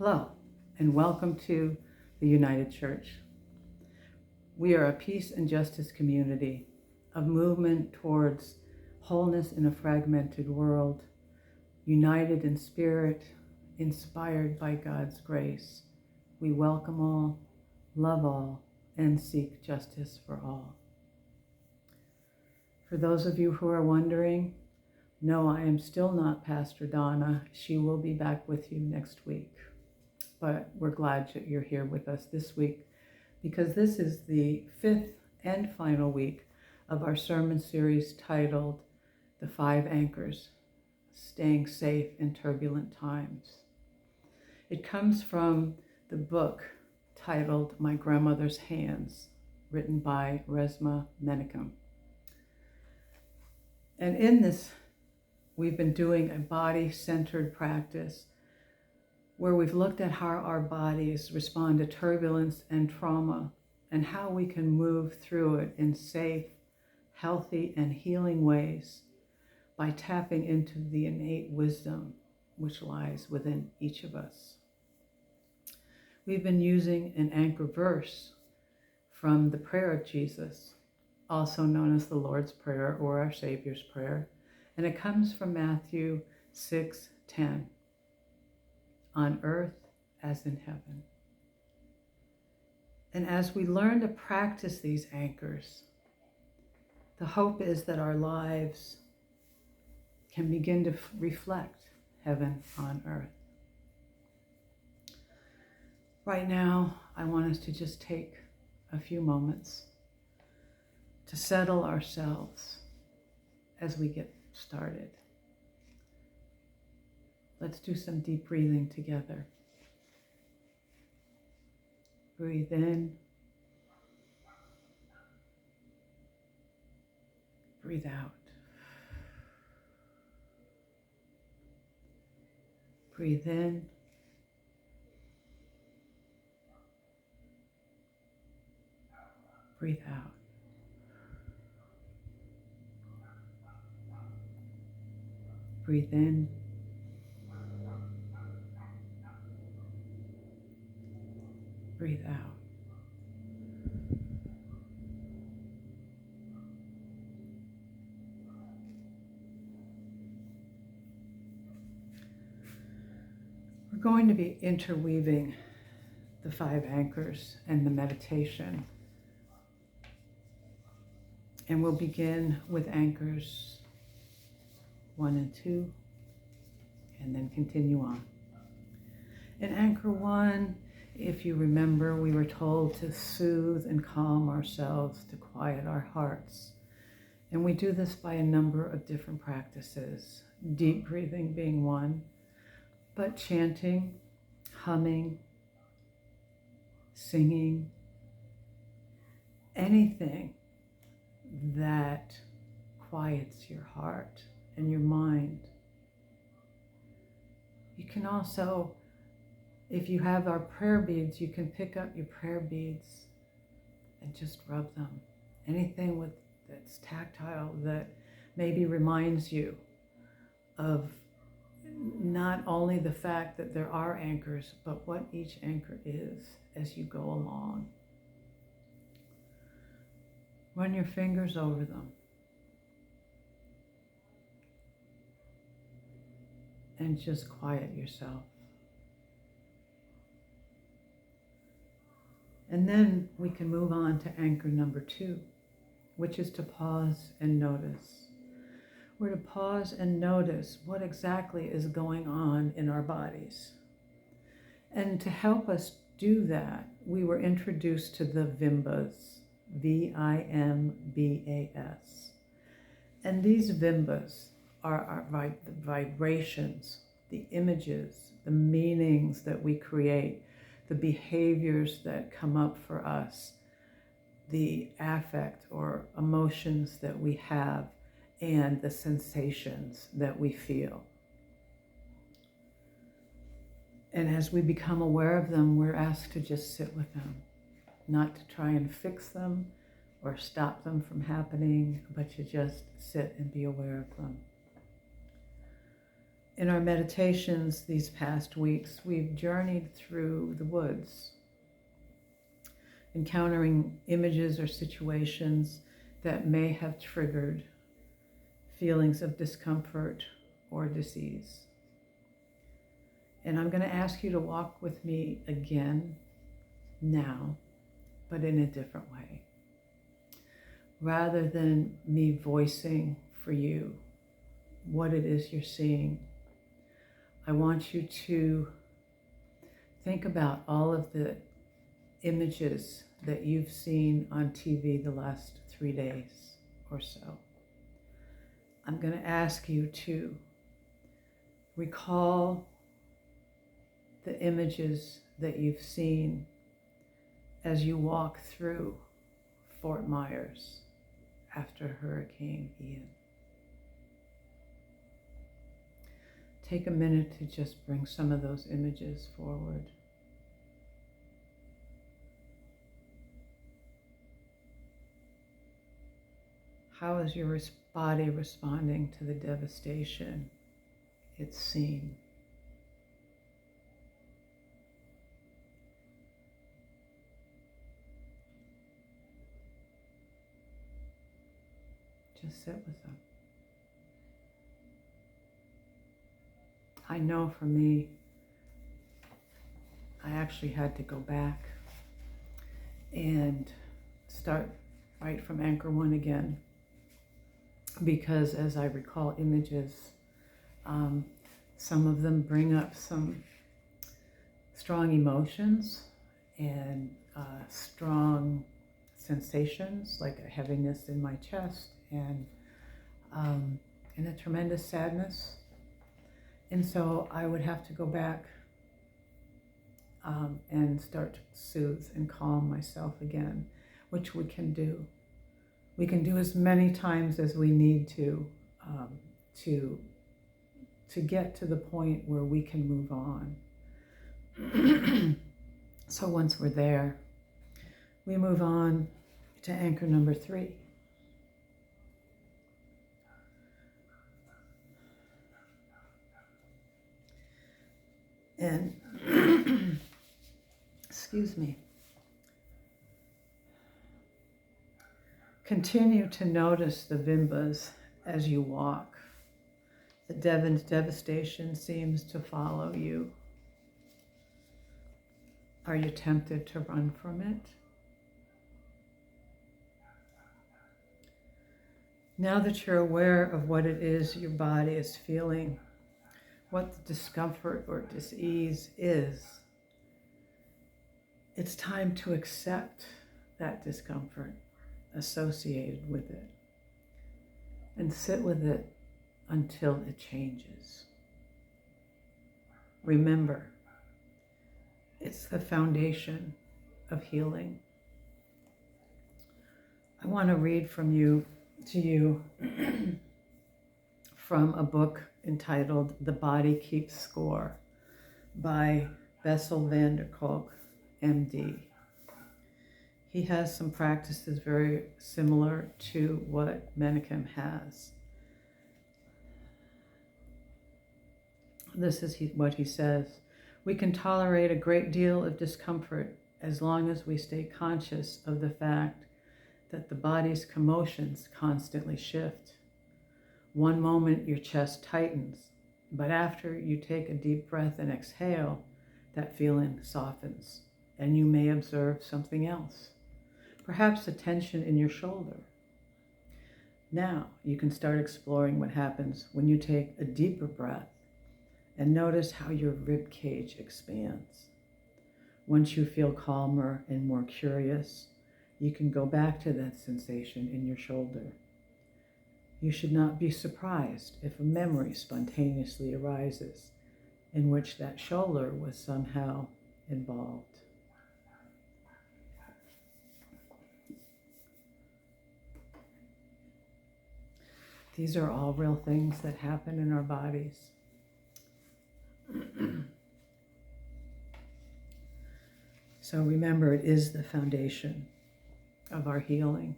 Hello, and welcome to the United Church. We are a peace and justice community, a movement towards wholeness in a fragmented world, united in spirit, inspired by God's grace. We welcome all, love all, and seek justice for all. For those of you who are wondering, no, I am still not Pastor Donna. She will be back with you next week. But we're glad that you're here with us this week because this is the fifth and final week of our sermon series titled The Five Anchors, Staying Safe in Turbulent Times. It comes from the book titled My Grandmother's Hands, written by Resmaa Menakem. And in this, we've been doing a body-centered practice where we've looked at how our bodies respond to turbulence and trauma and how we can move through it in safe, healthy, and healing ways by tapping into the innate wisdom which lies within each of us. We've been using an anchor verse from the prayer of Jesus, also known as the Lord's Prayer or our Savior's Prayer, and it comes from Matthew 6:10. On earth as in heaven. And as we learn to practice these anchors, the hope is that our lives can begin to reflect heaven on earth. Right now, I want us to just take a few moments to settle ourselves as we get started. Let's do some deep breathing together. Breathe in. Breathe out. Breathe in. Breathe out. Breathe in. Breathe out. We're going to be interweaving the five anchors and the meditation. And we'll begin with anchors 1 and 2, and then continue on. In anchor 1, if you remember, we were told to soothe and calm ourselves, to quiet our hearts. And we do this by a number of different practices, deep breathing being one, but chanting, humming, singing, anything that quiets your heart and your mind. You can also, if you have our prayer beads, you can pick up your prayer beads and just rub them. Anything that's tactile that maybe reminds you of not only the fact that there are anchors, but what each anchor is as you go along. Run your fingers over them. And just quiet yourself. And then we can move on to anchor number 2, which is to pause and notice. We're to pause and notice what exactly is going on in our bodies. And to help us do that, we were introduced to the Vimbas, Vimbas. And these Vimbas are the vibrations, the images, the meanings that we create, the behaviors that come up for us, the affect or emotions that we have, and the sensations that we feel. And as we become aware of them, we're asked to just sit with them, not to try and fix them or stop them from happening, but to just sit and be aware of them. In our meditations these past weeks, we've journeyed through the woods, encountering images or situations that may have triggered feelings of discomfort or disease. And I'm going to ask you to walk with me again now, but in a different way. Rather than me voicing for you what it is you're seeing, I want you to think about all of the images that you've seen on TV the last 3 days or so. I'm going to ask you to recall the images that you've seen as you walk through Fort Myers after Hurricane Ian. Take a minute to just bring some of those images forward. How is your body responding to the devastation it's seen? Just sit with them. I know for me, I actually had to go back and start right from anchor 1 again, because as I recall images, some of them bring up some strong emotions and strong sensations, like a heaviness in my chest and a tremendous sadness. And so I would have to go back and start to soothe and calm myself again, which we can do. We can do as many times as we need to get to the point where we can move on. So once we're there, we move on to anchor number 3. And excuse me. Continue to notice the bimbas as you walk. The devastation seems to follow you. Are you tempted to run from it? Now that you're aware of what it is your body is feeling, what the discomfort or disease is, it's time to accept that discomfort associated with it and sit with it until it changes. Remember, it's the foundation of healing. I want to read to you from a book entitled The Body Keeps Score by Bessel van der Kolk, MD. He has some practices very similar to what Menachem has. This is what he says. We can tolerate a great deal of discomfort as long as we stay conscious of the fact that the body's commotions constantly shift. One moment your chest tightens, but after you take a deep breath and exhale, that feeling softens, and you may observe something else, perhaps a tension in your shoulder. Now you can start exploring what happens when you take a deeper breath and notice how your rib cage expands. Once you feel calmer and more curious, you can go back to that sensation in your shoulder. You should not be surprised if a memory spontaneously arises in which that shoulder was somehow involved. These are all real things that happen in our bodies. So remember, it is the foundation of our healing.